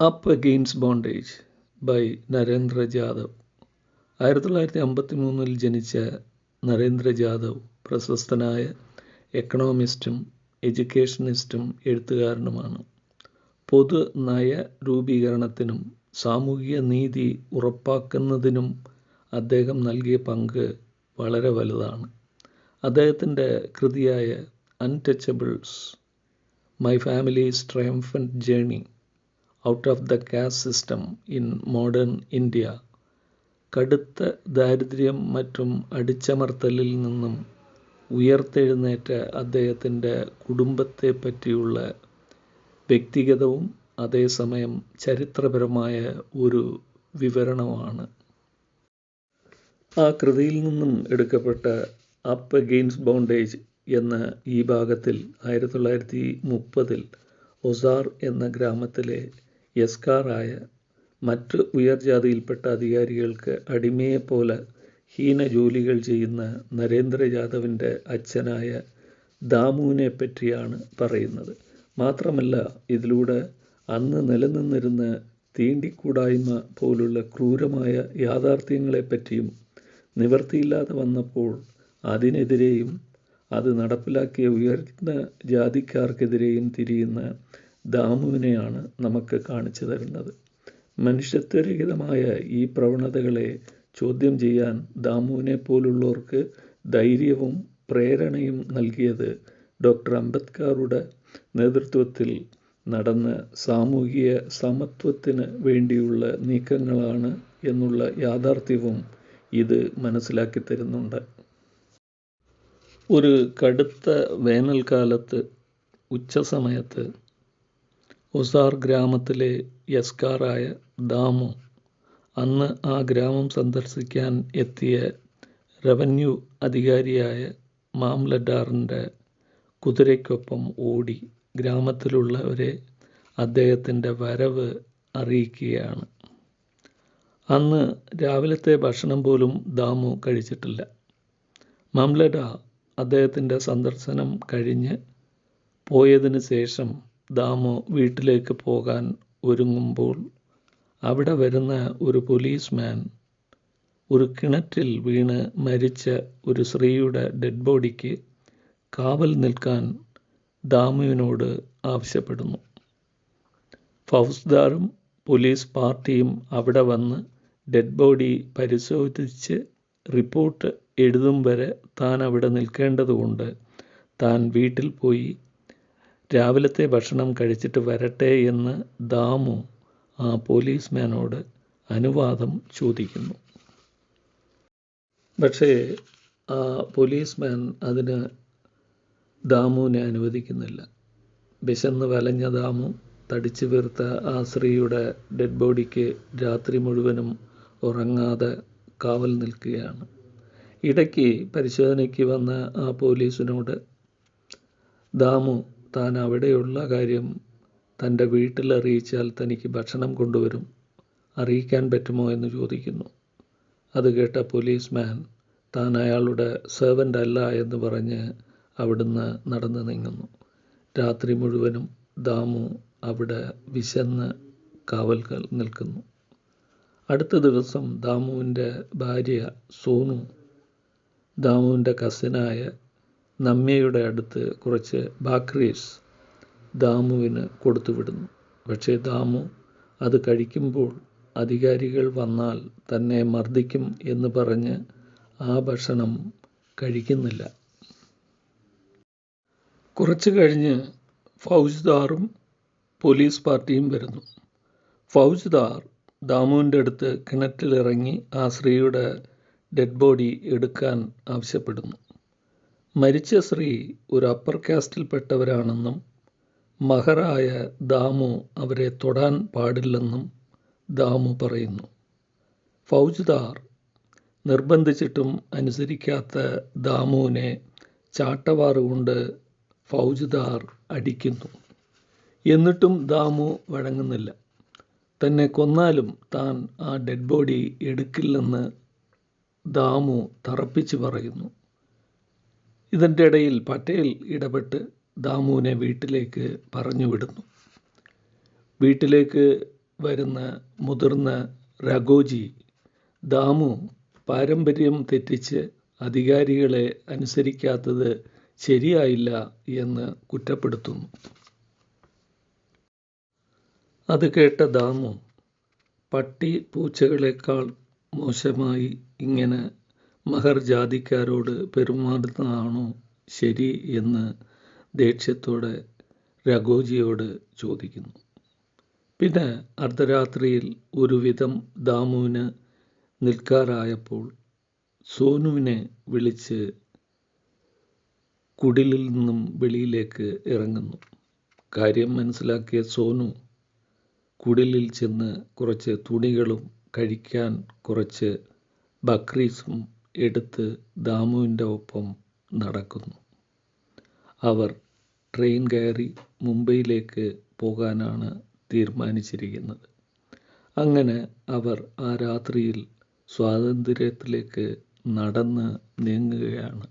Up against bondage by Narendra Jadhav. 1953 ജനിച്ച നരേന്ദ്ര ജാദവ് പ്രശസ്തനായ എക്കണോമിസ്റ്റും എഡ്യൂക്കേഷനിസ്റ്റും എഴുത്തുകാരനുമാണ്. പൊതു നയ രൂപീകരണത്തിനും സാമൂഹിക നീതി ഉറപ്പാക്കുന്നതിനും അദ്ദേഹം നൽകിയ പങ്ക് വളരെ വലുതാണ്. അദ്ദേഹത്തിൻ്റെ കൃതിയായ untouchables, my family's triumphant journey out of the caste system in modern India, കടുത്ത ദാരിദ്ര്യം മറ്റും അടിച്ചമർത്തലിൽ നിന്നും ഉയർത്തെഴുന്നേറ്റ അദ്ദേഹത്തിൻ്റെ കുടുംബത്തെ പറ്റിയുള്ള വ്യക്തിഗതവും അതേസമയം ചരിത്രപരമായ ഒരു വിവരണമാണ്. ആ കൃതിയിൽ നിന്നും എടുക്കപ്പെട്ട അപ്പ് അഗെയിൻസ്റ്റ് ബോണ്ടേജ് എന്ന ഈ ഭാഗത്തിൽ 1930 ഒസാർ എന്ന ഗ്രാമത്തിലെ യസ്കാറായ മറ്റ് ഉയർജാതിയിൽപ്പെട്ട അധികാരികൾക്ക് അടിമയെപ്പോലെ ഹീന ജോലികൾ ചെയ്യുന്ന നരേന്ദ്ര ജാദവിൻ്റെ അച്ഛനായ ദാമുവിനെ പറ്റിയാണ് പറയുന്നത്. മാത്രമല്ല ഇതിലൂടെ അന്ന് നിലനിന്നിരുന്ന തീണ്ടിക്കൂടായ്മ പോലുള്ള ക്രൂരമായ യാഥാർത്ഥ്യങ്ങളെപ്പറ്റിയും നിവൃത്തിയില്ലാതെ വന്നപ്പോൾ അതിനെതിരെയും അത് നടപ്പിലാക്കിയ ഉയർന്ന ജാതിക്കാർക്കെതിരെയും തിരിയുന്ന ദാമുവിനെയാണ് നമുക്ക് കാണിച്ചു തരുന്നത്. മനുഷ്യത്വരഹിതമായ ഈ പ്രവണതകളെ ചോദ്യം ചെയ്യാൻ ദാമുവിനെ പോലുള്ളവർക്ക് ധൈര്യവും പ്രേരണയും നൽകിയത് ഡോക്ടർ അംബേദ്കറുടെ നേതൃത്വത്തിൽ നടന്ന സാമൂഹിക സമത്വത്തിന് വേണ്ടിയുള്ള നീക്കങ്ങളാണ് എന്നുള്ള യാഥാർത്ഥ്യവും ഇത് മനസ്സിലാക്കി തരുന്നുണ്ട്. ഒരു കടുത്ത വേനൽക്കാലത്ത് ഉച്ചസമയത്ത് ഒസാർ ഗ്രാമത്തിലെ യസ്കാറായ ദാമു അന്ന് ആ ഗ്രാമം സന്ദർശിക്കാൻ എത്തിയ റവന്യൂ അധികാരിയായ മാംലഡാറിൻ്റെ കുതിരയ്ക്കൊപ്പം ഓടി ഗ്രാമത്തിലുള്ളവരെ അദ്ദേഹത്തിൻ്റെ വരവ് അറിയിക്കുകയാണ്. അന്ന് രാവിലത്തെ ഭക്ഷണം പോലും ദാമു കഴിച്ചിട്ടില്ല. മാംലഡാർ അദ്ദേഹത്തിൻ്റെ സന്ദർശനം കഴിഞ്ഞ് പോയതിനു ശേഷം ദാമു വീട്ടിലേക്ക് പോകാൻ ഒരുങ്ങുമ്പോൾ അവിടെ വരുന്ന ഒരു പോലീസ്മാൻ ഒരു കിണറ്റിൽ വീണ് മരിച്ച ഒരു സ്ത്രീയുടെ ഡെഡ് ബോഡിക്ക് കാവൽ നിൽക്കാൻ ദാമുവിനോട് ആവശ്യപ്പെടുന്നു. ഫൗജ്ദാറും പോലീസ് പാർട്ടിയും അവിടെ വന്ന് ഡെഡ് ബോഡി പരിശോധിച്ച് റിപ്പോർട്ട് എഴുതും വരെ താൻ അവിടെ നിൽക്കേണ്ടതുകൊണ്ട് താൻ വീട്ടിൽ പോയി രാവിലത്തെ ഭക്ഷണം കഴിച്ചിട്ട് വരട്ടെ എന്ന് ദാമു ആ പോലീസ്മാനോട് അനുവാദം ചോദിക്കുന്നു. പക്ഷേ ആ പോലീസ്മാൻ അതിന് ദാമുവിനെ അനുവദിക്കുന്നില്ല. വിശന്ന് വലഞ്ഞ ദാമു തടിച്ചു വീർത്ത ആ സ്ത്രീയുടെ ഡെഡ് ബോഡിക്ക് രാത്രി മുഴുവനും ഉറങ്ങാതെ കാവൽ നിൽക്കുകയാണ്. ഇടയ്ക്ക് പരിശോധനയ്ക്ക് വന്ന ആ പോലീസിനോട് ദാമു താൻ അവിടെയുള്ള കാര്യം തൻ്റെ വീട്ടിൽ അറിയിച്ചാൽ തനിക്ക് ഭക്ഷണം കൊണ്ടുവരും, അറിയിക്കാൻ പറ്റുമോ എന്ന് ചോദിക്കുന്നു. അത് കേട്ട പോലീസ്മാൻ താൻ അയാളുടെ സെർവൻ്റ് അല്ല എന്ന് പറഞ്ഞ് അവിടുന്ന് നടന്നു നീങ്ങുന്നു. രാത്രി മുഴുവനും ദാമു അവിടെ വിശന്ന് കാവൽ നിൽക്കുന്നു. അടുത്ത ദിവസം ദാമുവിൻ്റെ ഭാര്യ സോനു ദാമുവിൻ്റെ കസിനായ നമ്മയുടെ അടുത്ത് കുറച്ച് ബാക്രീസ് ദാമുവിന് കൊടുത്തുവിടുന്നു. പക്ഷേ ദാമു അത് കഴിക്കുമ്പോൾ അധികാരികൾ വന്നാൽ തന്നെ മർദ്ദിക്കും എന്ന് പറഞ്ഞ് ആ ഭക്ഷണം കഴിക്കുന്നില്ല. കുറച്ച് കഴിഞ്ഞ് ഫൗജ്ദാറും പോലീസ് പാർട്ടിയും വരുന്നു. ഫൗജ്ദാർ ദാമുവിൻ്റെ അടുത്ത് കിണറ്റിലിറങ്ങി ആ സ്ത്രീയുടെ ഡെഡ് ബോഡി എടുക്കാൻ ആവശ്യപ്പെടുന്നു. മരിച്ച സ്ത്രീ ഒരു അപ്പർ കാസ്റ്റിൽപ്പെട്ടവരാണെന്നും മഹറായ ദാമു അവരെ തൊടാൻ പാടില്ലെന്നും ദാമു പറയുന്നു. ഫൗജ്ദാർ നിർബന്ധിച്ചിട്ടും അനുസരിക്കാത്ത ദാമുവിനെ ചാട്ടവാറുകൊണ്ട് ഫൗജ്ദാർ അടിക്കുന്നു. എന്നിട്ടും ദാമു വഴങ്ങുന്നില്ല. തന്നെ കൊന്നാലും താൻ ആ ഡെഡ് ബോഡി എടുക്കില്ലെന്ന് ദാമു തറപ്പിച്ച് പറയുന്നു. ഇതിൻ്റെ ഇടയിൽ പട്ടേൽ ഇടപെട്ട് ദാമുവിനെ വീട്ടിലേക്ക് പറഞ്ഞു വിടുന്നു. വീട്ടിലേക്ക് വരുന്ന മുതിർന്ന രഘോജി ദാമു പാരമ്പര്യം തെറ്റിച്ച് അധികാരികളെ അനുസരിക്കാത്തത് ശരിയായില്ല എന്ന് കുറ്റപ്പെടുത്തുന്നു. അത് കേട്ട ദാമു പട്ടി പൂച്ചകളെക്കാൾ മോശമായി ഇങ്ങനെ മഹർ ജാതിക്കാരോട് പെരുമാറുന്നതാണോ ശരി എന്ന് ദേഷ്യത്തോടെ രഘോജിയോട് ചോദിക്കുന്നു. പിന്നെ അർദ്ധരാത്രിയിൽ ഒരുവിധം ദാമുവിന് നിൽക്കാറായപ്പോൾ സോനുവിനെ വിളിച്ച് കുടിലിൽ നിന്നും വെളിയിലേക്ക് ഇറങ്ങുന്നു. കാര്യം മനസ്സിലാക്കിയ സോനു കുടിലിൽ ചെന്ന് കുറച്ച് തുണികളും കഴിക്കാൻ കുറച്ച് ബക്രീസും എടുത്ത് ദാമുവിൻ്റെ ഒപ്പം നടക്കുന്നു. അവർ ട്രെയിൻ കയറി മുംബൈയിലേക്ക് പോകാനാണ് തീരുമാനിച്ചിരിക്കുന്നത്. അങ്ങനെ അവർ ആ രാത്രിയിൽ സ്വാതന്ത്ര്യത്തിലേക്ക് നടന്ന് നീങ്ങുകയാണ്.